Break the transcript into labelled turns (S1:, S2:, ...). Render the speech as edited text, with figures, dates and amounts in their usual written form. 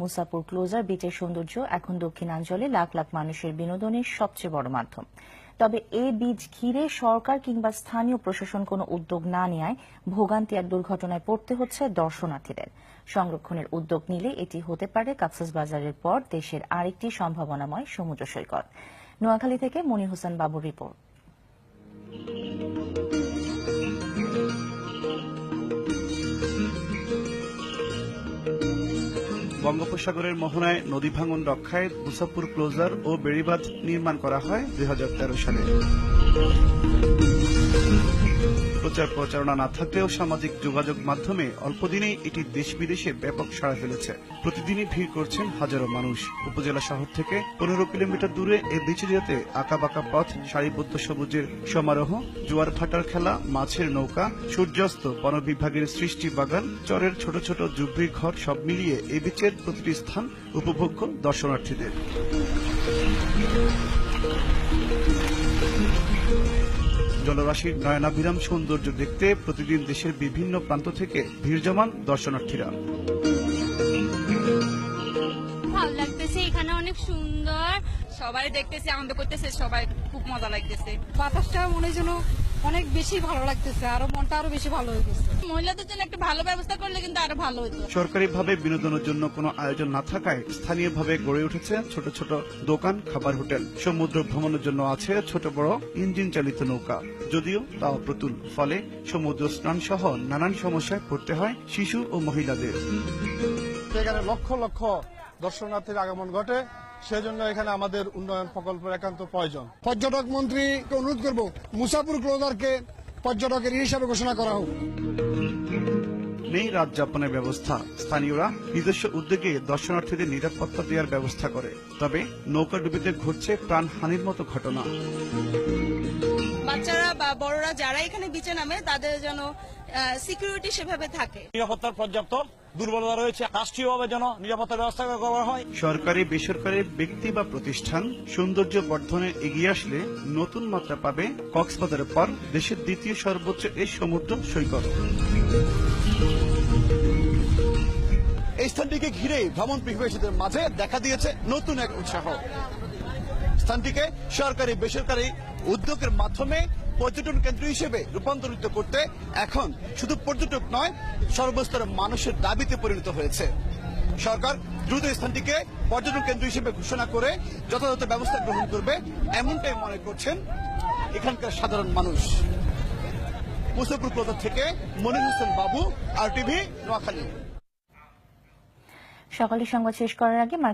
S1: Musapur closure বিচের সৌন্দর্য এখন দক্ষিণাঞ্চলে লাখ লাখ মানুষের বিনোদনের সবচেয়ে বড় মাধ্যম। তবে এই বিচ ঘিরে সরকার কিংবা স্থানীয় প্রশাসন কোনো উদ্যোগ না নেওয়ায় ভোগান্তি আর দুর্ঘটনায় পড়তে হচ্ছে দর্শনার্থীদের। সংরক্ষণের উদ্যোগ নিলে এটি হতে পারে কক্সবাজারের পর দেশের আরেকটি সম্ভাবনাময় সমুদ্র সৈকত। নোয়াখালী থেকে মনির হোসেন বাবুর রিপোর্ট।
S2: বঙ্গোপসাগরের মোহনায় নদী ভাঙন রক্ষায় মুসাপুর ক্লোজার ও বেড়িবাঁধ নির্মাণ করা হয় 2013 সালে। প্রচার প্রচারণা না থাকলেও সামাজিক যোগাযোগ মাধ্যমে অল্পদিনেই এটি দেশ বিদেশে ব্যাপক সাড়া ফেলেছে। প্রতিদিনই ভিড় করছেন হাজারো মানুষ। উপজেলা শহর থেকে 15 কিলোমিটার দূরে এই বিচে যেতে আঁকাবাঁকা পথ, সারিবদ্ধ সবুজের সমারোহ, জোয়ার ভাটার খেলা, মাছের নৌকা, সূর্যাস্ত, বন বিভাগের সৃষ্টি বাগান, চরের ছোট ছোট ঝুপড়ির ঘর সব মিলিয়ে এই বিচের প্রতিটি স্থান উপভোগ্য দর্শনার্থীদের। জলরাশির নয়নাভিরাম সৌন্দর্য দেখতে প্রতিদিন দেশের বিভিন্ন প্রান্ত থেকে ভিড় জমান দর্শনার্থীরা।
S3: ভালো লাগতেছে, এখানে অনেক সুন্দর, সবাই দেখতেছে, আনন্দ করতেছে, সবাই খুব মজা লাগতেছে।
S4: বাতাসটা মনে যেন অনেক বেশি ভালো লাগতেছে, আরো মনটা আরো বেশি ভালো হয়ে গেছে।
S3: মহিলাদের জন্য একটা ভালো ব্যবস্থা করলে কিন্তু আরো ভালো হতো।
S2: সরকারিভাবে বিনোদনের জন্য কোনো আয়োজন না থাকায় স্থানীয়ভাবে গড়ে উঠেছে ছোট ছোট দোকান, খাবার হোটেল। সমুদ্র ভ্রমণের জন্য আছে ছোট বড় ইঞ্জিন চালিত নৌকা, যদিও তা অপ্রতুল। ফলে সমুদ্র স্নান সহ নানান সমস্যায় পড়তে হয় শিশু ও মহিলাদের।
S5: এখানে লক্ষ লক্ষ দর্শনার্থীর আগমন ঘটে, সেজন্য এখানে আমাদের উন্নয়ন প্রকল্পের একান্ত প্রয়োজন।
S6: পর্যটক মন্ত্রীকে অনুরোধ করব, মুসাপুর ক্লোজারকে পর্যটকের হিসাবে ঘোষণা করা হোক।
S2: নেই রাত যাপনের ব্যবস্থা। স্থানীয়রা নিজস্ব উদ্যোগে দর্শনার্থীদের নিরাপত্তা দেওয়ার ব্যবস্থা করে। তবে নৌকা ডুবিতে ঘটছে প্রাণহানির মতো ঘটনা।
S3: বাচ্চারা বা বড়রা যারা এখানে বিচে নামে তাদের যেন সিকিউরিটি সেভাবে থাকে।
S7: নিরাপত্তার পর্যাপ্ত দুর্বলতা রয়েছে, রাষ্ট্রীয়ভাবে যেন নিরাপত্তার ব্যবস্থা করা হয়।
S2: সরকারি বেসরকারি ব্যক্তি বা প্রতিষ্ঠান সৌন্দর্য বর্ধনে এগিয়ে আসলে নতুন মাত্রা পাবে কক্সবাজারের পর দেশের দ্বিতীয় সর্বোচ্চ এই সমুদ্র সৈকত।
S8: এই স্থানটিকে ঘিরে ভ্রমণ পিপাসুদের মাঝে দেখা দিয়েছে নতুন এক উৎসাহ। স্থানটিকে সরকারি বেসরকারি উদ্যোগের মাধ্যমে পর্যটন কেন্দ্র হিসেবে রূপান্তরিত করতে এখন শুধু পর্যটক নয়, সর্বস্তরের মানুষের দাবিতে পরিণত হয়েছে। সরকার দ্রুত স্থানটিকে পর্যটন কেন্দ্র হিসেবে ঘোষণা করে যথাযথ ব্যবস্থা গ্রহণ করবে, এমনটাই মনে করছেন এখানকার সাধারণ মানুষ। মুসাপুর ক্লোজার থেকে মনির হোসেন বাবু, RTV, নোয়াখালী।
S1: সকালের সংবাদ শেষ করার আগে